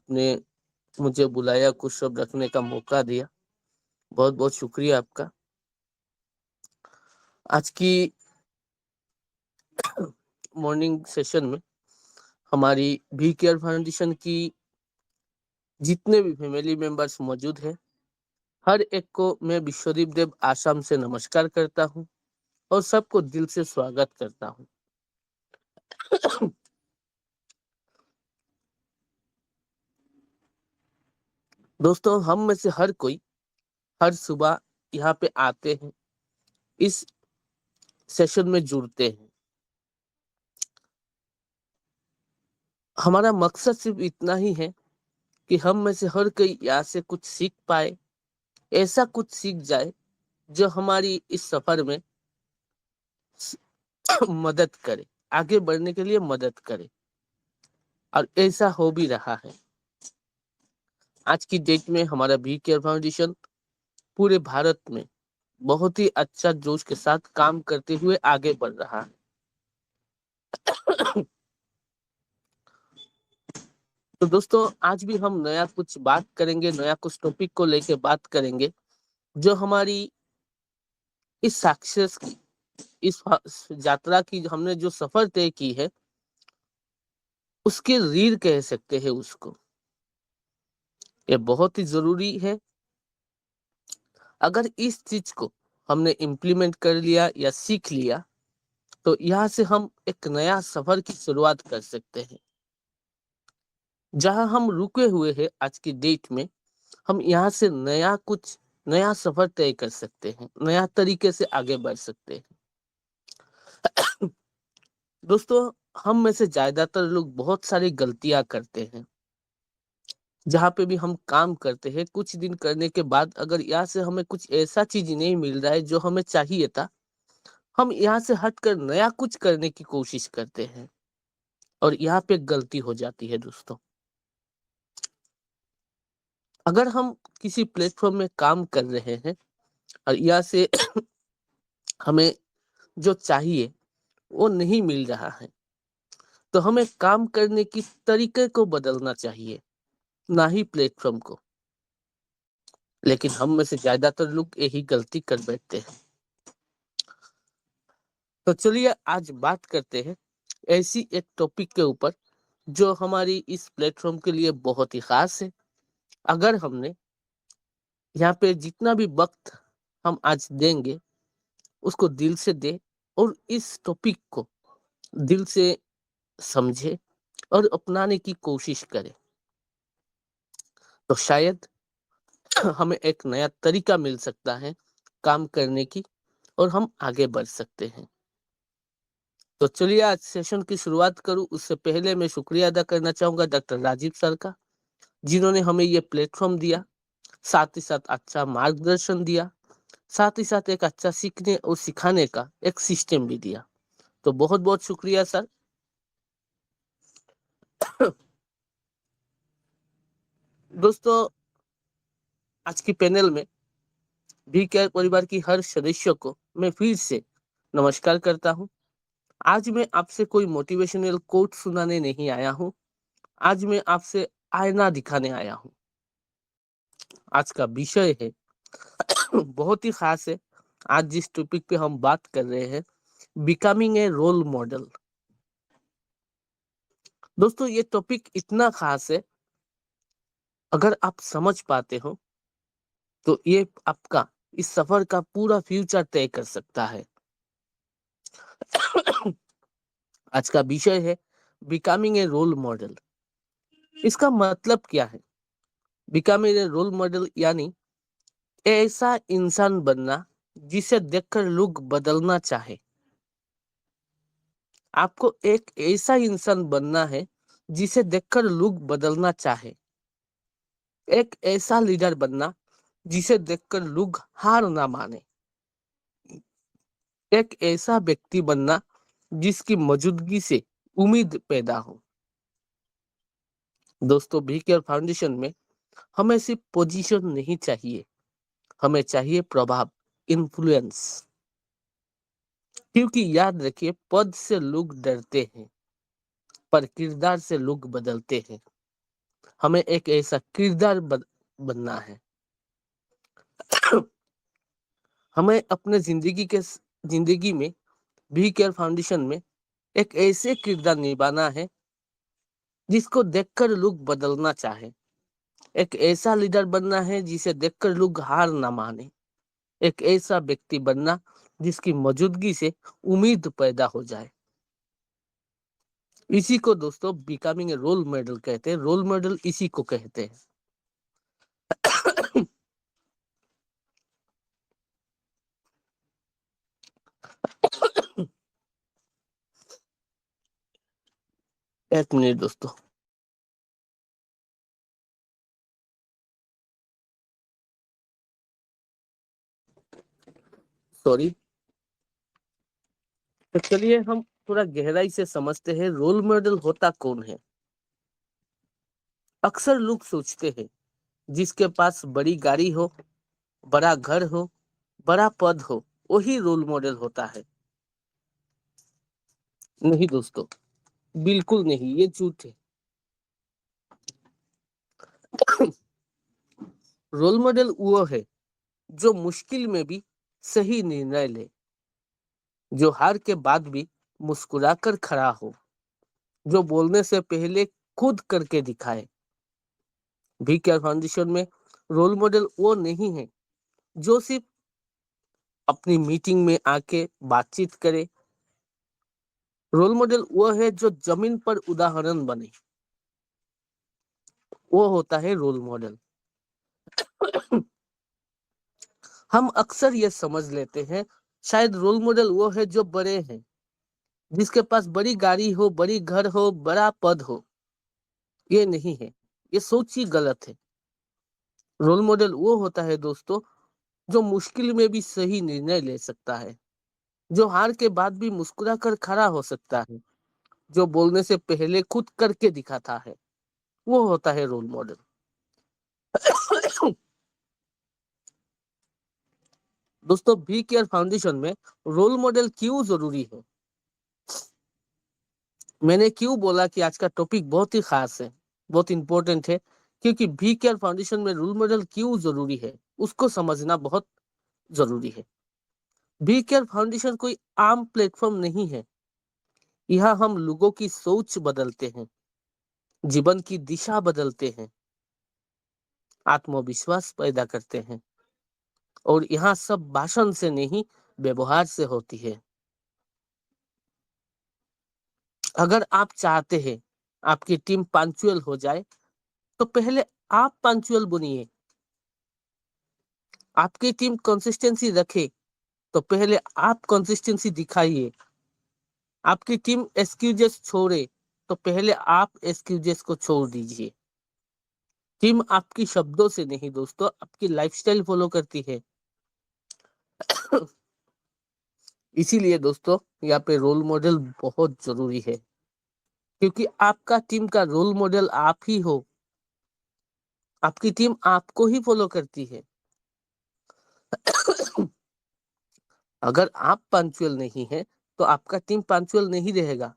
आपने मुझे बुलाया, कुछ शब्द रखने का मौका दिया। बहुत बहुत शुक्रिया आपका। आज की मॉर्निंग सेशन में हमारी भी केयर फाउंडेशन की जितने भी फैमिली मेंबर्स मौजूद हैं, हर एक को मैं विश्वदीप देव आसाम से नमस्कार करता हूं और सबको दिल से स्वागत करता हूं। दोस्तों, हम में से हर कोई हर सुबह यहाँ पे आते हैं, इस सेशन में जुड़ते हैं। हमारा मकसद सिर्फ इतना ही है कि हम में से हर कोई यहाँ से कुछ सीख पाए, ऐसा कुछ सीख जाए जो हमारी इस सफर में मदद करे, आगे बढ़ने के लिए मदद करे, और ऐसा हो भी रहा है। आज की डेट में हमारा भी केयर फाउंडेशन पूरे भारत में बहुत ही अच्छा जोश के साथ काम करते हुए आगे बढ़ रहा है। तो दोस्तों, आज भी हम नया कुछ बात करेंगे, नया कुछ टॉपिक को लेके बात करेंगे जो हमारी इस सक्सेस की, इस यात्रा की हमने जो सफर तय की है उसके रीढ़ कह सकते हैं उसको। ये बहुत ही जरूरी है। अगर इस चीज को हमने इम्प्लीमेंट कर लिया या सीख लिया तो यहाँ से हम एक नया सफर की शुरुआत कर सकते हैं। जहां हम रुके हुए हैं आज की डेट में, हम यहाँ से नया सफर तय कर सकते हैं, नया तरीके से आगे बढ़ सकते हैं। दोस्तों, हम में से ज्यादातर लोग बहुत सारी गलतियां करते हैं। जहां पे भी हम काम करते हैं, कुछ दिन करने के बाद अगर यहाँ से हमें कुछ ऐसा चीज नहीं मिल रहा है जो हमें चाहिए था, हम यहाँ से हटकर नया कुछ करने की कोशिश करते हैं और यहाँ पे गलती हो जाती है। दोस्तों, अगर हम किसी प्लेटफॉर्म में काम कर रहे हैं और यहाँ से हमें जो चाहिए वो नहीं मिल रहा है, तो हमें काम करने की तरीके को बदलना चाहिए, ना ही प्लेटफॉर्म को। लेकिन हम में से ज्यादातर लोग यही गलती कर बैठते हैं। तो चलिए आज बात करते हैं ऐसी एक टॉपिक के ऊपर जो हमारी इस प्लेटफॉर्म के लिए बहुत ही खास है। अगर हमने यहाँ पे जितना भी वक्त हम आज देंगे उसको दिल से दे और इस टॉपिक को दिल से समझे और अपनाने की कोशिश करें, तो शायद हमें एक नया तरीका मिल सकता है काम करने की और हम आगे बढ़ सकते हैं। तो चलिए आज सेशन की शुरुआत करूं उससे पहले मैं शुक्रिया अदा करना चाहूंगा डॉक्टर राजीव सर का, जिन्होंने हमें ये प्लेटफॉर्म दिया, साथ ही साथ अच्छा मार्गदर्शन दिया, साथ ही साथ एक अच्छा सीखने और सिखाने का एक सिस्टम भी दिया। तो बहुत बहुत शुक्रिया सर। दोस्तों, आज की पैनल में भी केयर परिवार की हर सदस्य को मैं फिर से नमस्कार करता हूं। आज मैं आपसे कोई मोटिवेशनल कोट सुनाने नहीं आया हूं, आज मैं आपसे आईना दिखाने आया हूं। आज का विषय है बहुत ही खास है। आज जिस टॉपिक पे हम बात कर रहे हैं, बिकमिंग ए रोल मॉडल। दोस्तों, ये टॉपिक इतना खास है, अगर आप समझ पाते हो तो ये आपका इस सफर का पूरा फ्यूचर तय कर सकता है। आज का विषय है बिकमिंग ए रोल मॉडल। इसका मतलब क्या है? बिकमिंग ए रोल मॉडल यानी ऐसा इंसान बनना जिसे देखकर लोग बदलना चाहे। आपको एक ऐसा इंसान बनना है जिसे देखकर लोग बदलना चाहे। एक ऐसा लीडर बनना जिसे देखकर लोग हार ना माने। एक ऐसा व्यक्ति बनना जिसकी मौजूदगी से उम्मीद पैदा हो। दोस्तों, बी केयर फाउंडेशन में हमें सिर्फ पोजीशन नहीं चाहिए, हमें चाहिए प्रभाव, इन्फ्लुएंस। क्योंकि याद रखिए, पद से लोग डरते हैं पर किरदार से लोग बदलते हैं। हमें एक ऐसा किरदार बनना है। हमें अपने जिंदगी में बी केयर फाउंडेशन में एक ऐसे किरदार निभाना है जिसको देखकर लोग बदलना चाहे। एक ऐसा लीडर बनना है जिसे देखकर लोग हार ना माने। एक ऐसा व्यक्ति बनना जिसकी मौजूदगी से उम्मीद पैदा हो जाए। इसी को दोस्तों बिकमिंग ए रोल मॉडल कहते हैं। रोल मॉडल इसी को कहते हैं। एक मिनट दोस्तों। सॉरी। तो चलिए हम थोड़ा गहराई से समझते हैं रोल मॉडल होता कौन है। अक्सर लोग सोचते हैं जिसके पास बड़ी गाड़ी हो, बड़ा घर हो, बड़ा पद हो, वही रोल मॉडल होता है। नहीं दोस्तों, बिल्कुल नहीं, ये झूठ है। रोल मॉडल वो है जो मुश्किल में भी सही निर्णय ले, जो हार के बाद भी मुस्कुराकर खड़ा हो, जो बोलने से पहले खुद करके दिखाए। वी केयर फाउंडेशन में रोल मॉडल वो नहीं है जो सिर्फ अपनी मीटिंग में आके बातचीत करे। रोल मॉडल वो है जो जमीन पर उदाहरण बने। वो होता है रोल मॉडल। हम अक्सर ये समझ लेते हैं शायद रोल मॉडल वो है जो बड़े हैं, जिसके पास बड़ी गाड़ी हो, बड़ी घर हो, बड़ा पद हो। ये नहीं है, ये सोच ही गलत है। रोल मॉडल वो होता है दोस्तों जो मुश्किल में भी सही निर्णय ले सकता है, जो हार के बाद भी मुस्कुरा कर खड़ा हो सकता है, जो बोलने से पहले खुद करके दिखाता है। वो होता है रोल मॉडल। दोस्तों वी केयर फाउंडेशन में रोल मॉडल क्यों जरूरी है? मैंने क्यों बोला कि आज का टॉपिक बहुत ही खास है, बहुत इंपॉर्टेंट है? क्योंकि वी केयर फाउंडेशन में रोल मॉडल क्यों जरूरी है उसको समझना बहुत जरूरी है। वी केयर फाउंडेशन कोई आम प्लेटफॉर्म नहीं है। यहाँ हम लोगों की सोच बदलते हैं, जीवन की दिशा बदलते हैं, आत्मविश्वास पैदा करते हैं। और यहाँ सब भाषण से नहीं, व्यवहार से होती है। अगर आप चाहते हैं आपकी टीम पंक्चुअल हो जाए तो पहले आप पंक्चुअल बनिए। आपकी टीम कंसिस्टेंसी रखे तो पहले आप कंसिस्टेंसी दिखाइए। आपकी टीम एक्सक्यूजेस छोड़े तो पहले आप एक्सक्यूजेस को छोड़ दीजिए। टीम आपकी शब्दों से नहीं दोस्तों, आपकी लाइफस्टाइल फॉलो करती है। इसीलिए दोस्तों यहाँ पे रोल मॉडल बहुत जरूरी है, क्योंकि आपका टीम का रोल मॉडल आप ही हो। आपकी टीम आपको ही फॉलो करती है। अगर आप पंक्चुअल नहीं है तो आपका टीम पंक्चुअल नहीं रहेगा।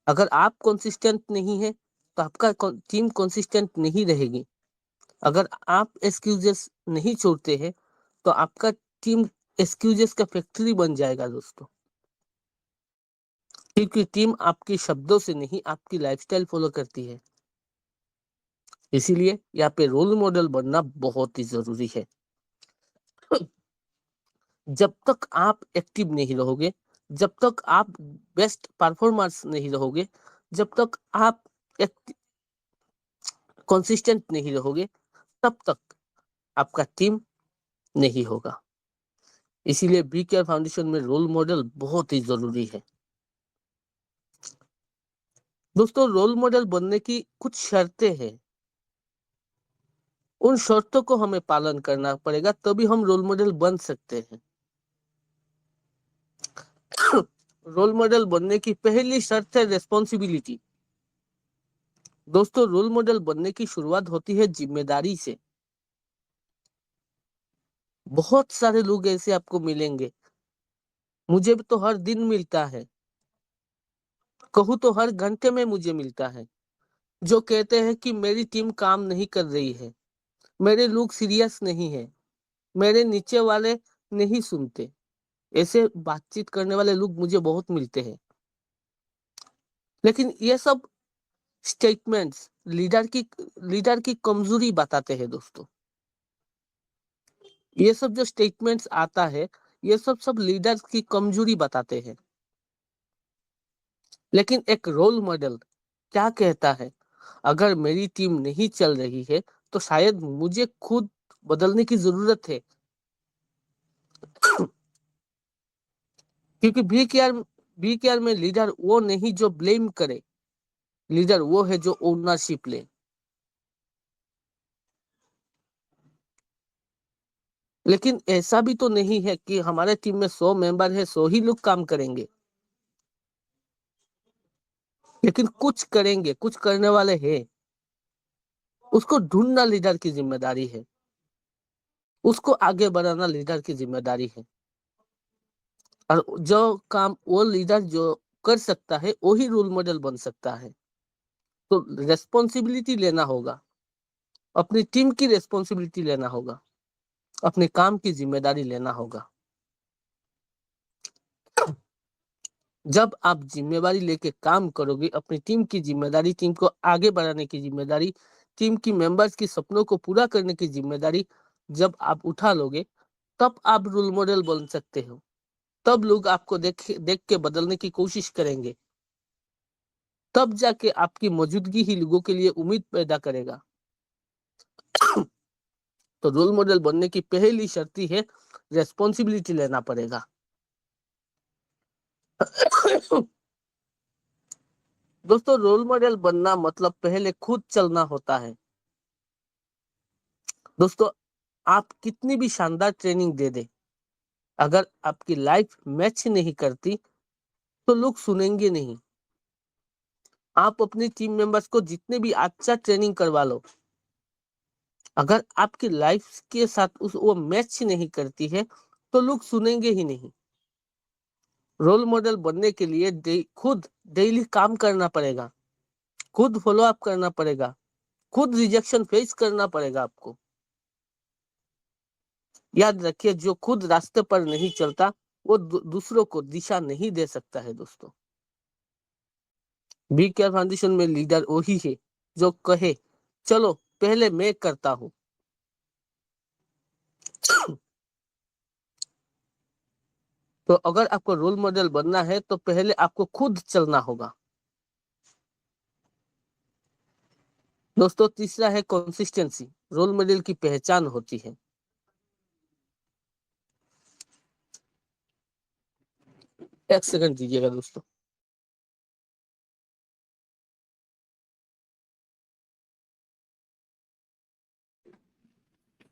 अगर आप कंसिस्टेंट नहीं है तो आपका टीम कंसिस्टेंट नहीं रहेगी। अगर आप एक्सक्यूजेस नहीं छोड़ते हैं तो आपका टीम एक्सक्यूजेस का फैक्ट्री बन जाएगा दोस्तों। क्योंकि टीम आपके शब्दों से नहीं, आपकी लाइफस्टाइल फॉलो करती है। इसीलिए यहाँ पे रोल मॉडल बनना बहुत ही जरूरी है। जब तक आप एक्टिव नहीं रहोगे, जब तक आप बेस्ट परफॉर्मेंस नहीं रहोगे, जब तक आप कंसिस्टेंट नहीं रहोगे, तब तक आपका टीम नहीं होगा। इसीलिए बी केयर फाउंडेशन में रोल मॉडल बहुत ही जरूरी है। दोस्तों रोल मॉडल बनने की कुछ शर्तें हैं। उन शर्तों को हमें पालन करना पड़ेगा, तभी हम रोल मॉडल बन सकते हैं। रोल मॉडल बनने की पहली शर्त है रेस्पॉन्सिबिलिटी। दोस्तों रोल मॉडल बनने की शुरुआत होती है जिम्मेदारी से। बहुत सारे लोग ऐसे आपको मिलेंगे, मुझे भी तो हर दिन मिलता है, कहूँ तो हर घंटे में मुझे मिलता है, जो कहते हैं कि मेरी टीम काम नहीं कर रही है, मेरे लोग सीरियस नहीं है, मेरे नीचे वाले नहीं सुनते। ऐसे बातचीत करने वाले लोग मुझे बहुत मिलते हैं। लेकिन ये सब स्टेटमेंट्स लीडर की कमजोरी बताते हैं दोस्तों। ये सब जो स्टेटमेंट्स आता है, ये सब लीडर्स की कमजोरी बताते हैं। लेकिन एक रोल मॉडल क्या कहता है, अगर मेरी टीम नहीं चल रही है तो शायद मुझे खुद बदलने की जरूरत है। क्योंकि बी केयर में लीडर वो नहीं जो ब्लेम करे, लीडर वो है जो ओनरशिप ले। लेकिन ऐसा भी तो नहीं है कि हमारे टीम में 100 मेंबर है, 100 ही लोग काम करेंगे। लेकिन कुछ करेंगे, कुछ करने वाले हैं। उसको ढूंढना लीडर की जिम्मेदारी है, उसको आगे बढ़ाना लीडर की जिम्मेदारी है। और जो काम वो लीडर जो कर सकता है वही रोल मॉडल बन सकता है। तो रेस्पॉन्सिबिलिटी लेना होगा, अपनी टीम की रेस्पॉन्सिबिलिटी लेना होगा, अपने काम की जिम्मेदारी लेना होगा। जब आप जिम्मेदारी लेके काम करोगे, अपनी टीम की जिम्मेदारी, टीम को आगे बढ़ाने की जिम्मेदारी, टीम की मेंबर्स की सपनों को पूरा करने की जिम्मेदारी जब आप उठा लोगे, तब आप रोल मॉडल बन सकते हो। तब लोग आपको देख के बदलने की कोशिश करेंगे। तब जाके आपकी मौजूदगी ही लोगों के लिए उम्मीद पैदा करेगा। तो रोल मॉडल बनने की पहली शर्त है रेस्पॉन्सिबिलिटी लेना पड़ेगा। दोस्तों, रोल मॉडल बनना मतलब पहले खुद चलना होता है। दोस्तों, आप कितनी भी शानदार ट्रेनिंग दे दे, अगर आपकी लाइफ मैच नहीं करती तो लोग सुनेंगे नहीं। आप अपनी टीम मेंबर्स को जितने भी अच्छा ट्रेनिंग करवा लो, अगर आपकी लाइफ के साथ वो मैच नहीं करती है तो लोग सुनेंगे ही नहीं। रोल मॉडल बनने के लिए खुद डेली काम करना पड़ेगा, खुद फॉलो अप करना पड़ेगा, खुद रिजेक्शन फेस करना पड़ेगा आपको। याद रखिए, जो खुद रास्ते पर नहीं चलता वो दूसरों को दिशा नहीं दे सकता है दोस्तों। बी केयर फाउंडेशन में लीडर वही है जो कहे, चलो पहले मैं करता हूं। तो अगर आपको रोल मॉडल बनना है तो पहले आपको खुद चलना होगा। दोस्तों, तीसरा है कंसिस्टेंसी, रोल मॉडल की पहचान होती है। एक सेकंड दीजिएगा दोस्तों।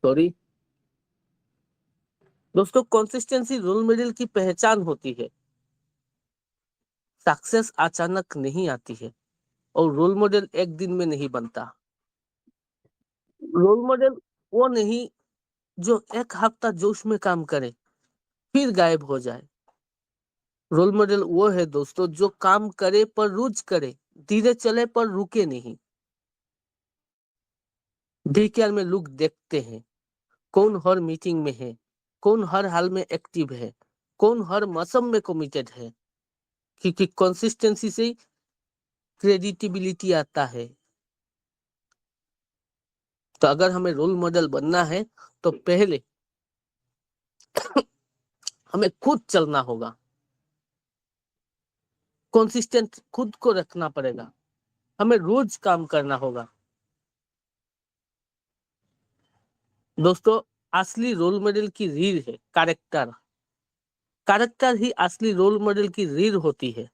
सॉरी दोस्तों, कंसिस्टेंसी रोल मॉडल की पहचान होती है। सक्सेस अचानक नहीं आती है और रोल मॉडल एक दिन में नहीं बनता। रोल मॉडल वो नहीं जो एक हफ्ता जोश में काम करे फिर गायब हो जाए। रोल मॉडल वो है दोस्तों जो काम करे पर रोज करे, धीरे चले पर रुके नहीं। डीकेआर में लोग देखते हैं कौन हर मीटिंग में है, कौन हर हाल में एक्टिव है, कौन हर मौसम में कमिटेड है। क्योंकि कंसिस्टेंसी से क्रेडिटिबिलिटी आता है। तो अगर हमें रोल मॉडल बनना है तो पहले हमें खुद चलना होगा, कंसिस्टेंट खुद को रखना पड़ेगा, हमें रोज काम करना होगा। दोस्तों, असली रोल मॉडल की रीढ़ है कैरेक्टर। कैरेक्टर ही असली रोल मॉडल की रीढ़ होती है।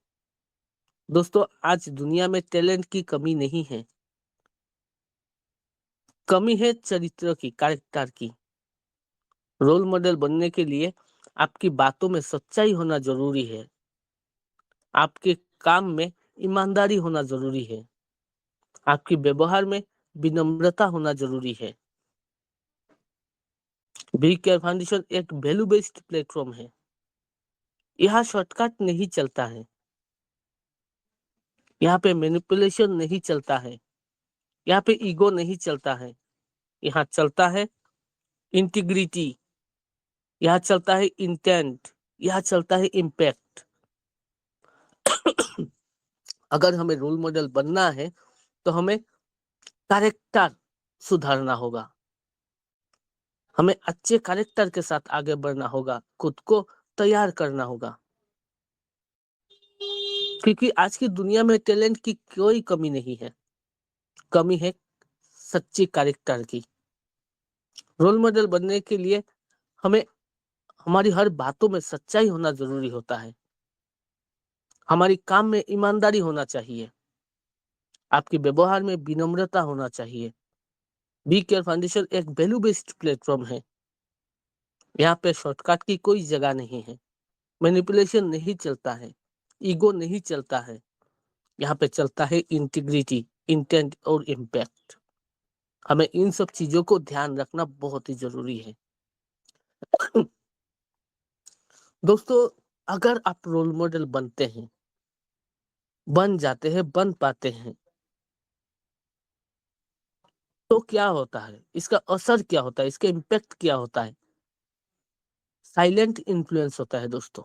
दोस्तों, आज दुनिया में टैलेंट की कमी नहीं है, कमी है चरित्र की, कैरेक्टर की। रोल मॉडल बनने के लिए आपकी बातों में सच्चाई होना जरूरी है, आपके काम में ईमानदारी होना जरूरी है, आपकी व्यवहार में विनम्रता होना जरूरी है। बी केयर फाउंडेशन एक वैल्यू बेस्ड प्लेटफॉर्म है। यहाँ शॉर्टकट नहीं चलता है, यहाँ पे मैनिपुलेशन नहीं चलता है। यहाँ पे ईगो नहीं चलता है, यहाँ चलता है इंटीग्रिटी, यहाँ चलता है इंटेंट, यहाँ चलता है इम्पैक्ट। अगर हमें रोल मॉडल बनना है तो हमें कैरेक्टर सुधारना होगा, हमें अच्छे कैरेक्टर के साथ आगे बढ़ना होगा, खुद को तैयार करना होगा, क्योंकि आज की दुनिया में टैलेंट की कोई कमी नहीं है, कमी है सच्ची कैरेक्टर की। रोल मॉडल बनने के लिए हमें हमारी हर बातों में सच्चाई होना जरूरी होता है, हमारी काम में ईमानदारी होना चाहिए, आपके व्यवहार में विनम्रता होना चाहिए। बी केयर फाउंडेशन एक वैल्यू बेस्ड प्लेटफॉर्म है, यहाँ पे शॉर्टकट की कोई जगह नहीं है, मैनिपुलेशन नहीं चलता है, ईगो नहीं चलता है, यहाँ पे चलता है इंटीग्रिटी, इंटेंट और इम्पैक्ट। हमें इन सब चीजों को ध्यान रखना बहुत ही जरूरी है। दोस्तों, अगर आप रोल मॉडल बनते हैं, बन जाते हैं, बन पाते हैं, तो क्या होता है, इसका असर क्या होता है, इसका इम्पैक्ट क्या होता है? साइलेंट इन्फ्लुएंस होता है दोस्तों।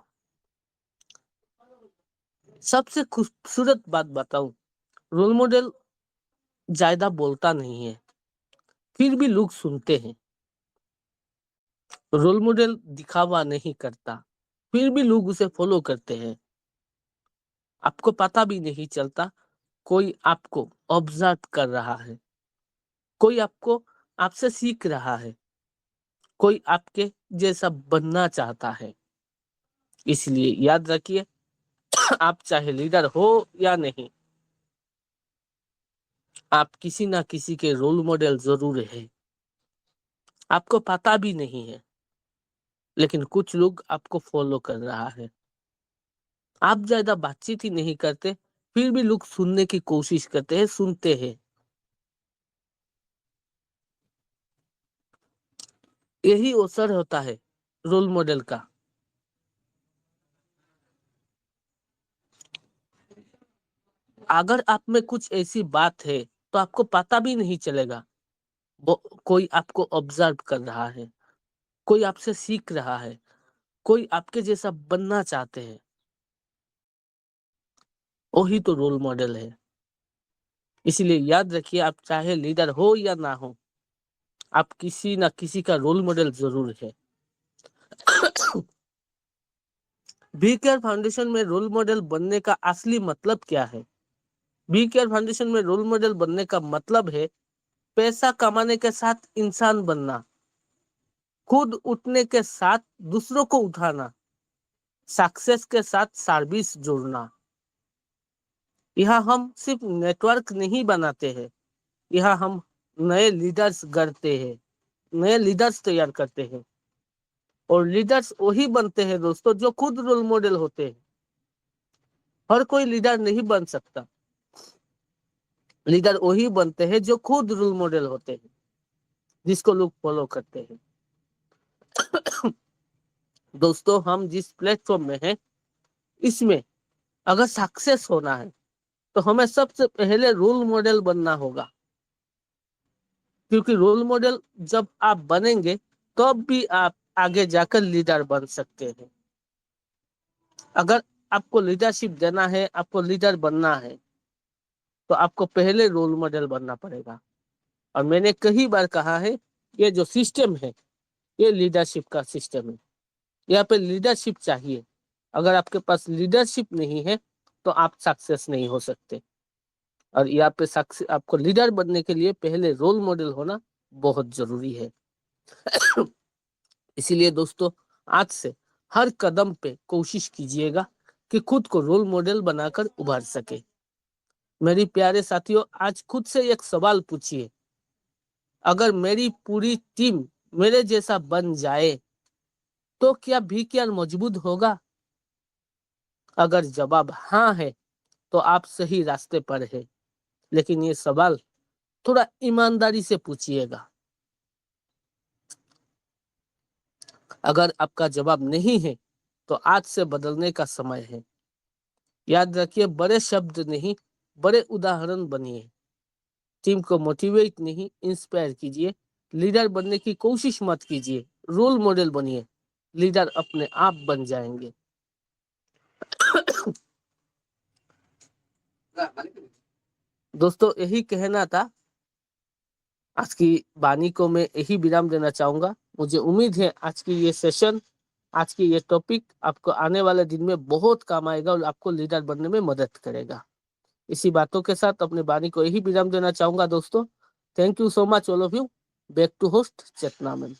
सबसे खूबसूरत बात बताऊं, रोल मॉडल ज्यादा बोलता नहीं है, फिर भी लोग सुनते हैं। रोल मॉडल दिखावा नहीं करता, फिर भी लोग उसे फॉलो करते हैं। आपको पता भी नहीं चलता, कोई आपको ऑब्जर्व कर रहा है, कोई आपको आपसे सीख रहा है, कोई आपके जैसा बनना चाहता है। इसलिए याद रखिए, आप चाहे लीडर हो या नहीं, आप किसी ना किसी के रोल मॉडल जरूर है। आपको पता भी नहीं है, लेकिन कुछ लोग आपको फॉलो कर रहा है। आप ज्यादा बातचीत ही नहीं करते, फिर भी लोग सुनने की कोशिश करते हैं, सुनते हैं। यही अवसर होता है रोल मॉडल का। अगर आप में कुछ ऐसी बात है तो आपको पता भी नहीं चलेगा, वो कोई आपको ऑब्जर्व कर रहा है, कोई आपसे सीख रहा है, कोई आपके जैसा बनना चाहते हैं। वही तो रोल मॉडल है। इसलिए याद रखिए, आप चाहे लीडर हो या ना हो, आप किसी ना किसी का रोल मॉडल जरूर है। बी केयर फाउंडेशन में रोल मॉडल बनने का असली मतलब क्या है? बी केयर फाउंडेशन में रोल मॉडल बनने का मतलब है पैसा कमाने के साथ इंसान बनना, खुद उठने के साथ दूसरों को उठाना, सक्सेस के साथ सर्विस जोड़ना। यहाँ हम सिर्फ नेटवर्क नहीं बनाते हैं, यहाँ हम नए लीडर्स गढ़ते हैं, नए लीडर्स तैयार करते हैं। और लीडर्स वही बनते हैं दोस्तों जो खुद रोल मॉडल होते हैं। हर कोई लीडर नहीं बन सकता, लीडर वही बनते हैं जो खुद रोल मॉडल होते हैं, जिसको लोग फॉलो करते हैं। दोस्तों, हम जिस प्लेटफॉर्म में हैं, इसमें अगर सक्सेस होना है तो हमें सबसे पहले रोल मॉडल बनना होगा, क्योंकि रोल मॉडल जब आप बनेंगे तब भी आप आगे जाकर लीडर बन सकते हैं। अगर आपको लीडरशिप देना है, आपको लीडर बनना है, तो आपको पहले रोल मॉडल बनना पड़ेगा। और मैंने कई बार कहा है, ये जो सिस्टम है, ये लीडरशिप का सिस्टम है। यहाँ पे लीडरशिप चाहिए। अगर आपके पास लीडरशिप नहीं है तो आप सक्सेस नहीं हो सकते। और यहाँ पे सक्सेस, आपको लीडर बनने के लिए पहले रोल मॉडल होना बहुत जरूरी है। इसीलिए दोस्तों, आज से हर कदम पे कोशिश कीजिएगा कि खुद को रोल मॉडल बनाकर उभर सके। मेरी प्यारे साथियों, आज खुद से एक सवाल पूछिए, अगर मेरी पूरी टीम मेरे जैसा बन जाए तो क्या VKR मजबूत होगा? अगर जवाब हाँ है तो आप सही रास्ते पर है, लेकिन ये सवाल थोड़ा ईमानदारी से पूछिएगा। अगर आपका जवाब नहीं है तो आज से बदलने का समय है। याद रखिए, बड़े शब्द नहीं, बड़े उदाहरण बनिए। टीम को मोटिवेट नहीं, इंस्पायर कीजिए। लीडर बनने की कोशिश मत कीजिए, रोल मॉडल बनिए, लीडर अपने आप बन जाएंगे। दोस्तों, यही कहना था। आज की वाणी को मैं यही विराम देना चाहूंगा। मुझे उम्मीद है आज की ये सेशन, आज की ये टॉपिक आपको आने वाले दिन में बहुत काम आएगा और आपको लीडर बनने में मदद करेगा। इसी बातों के साथ अपनी वाणी को यही विराम देना चाहूंगा दोस्तों। Thank you so much all of you. Back to host Chetna man.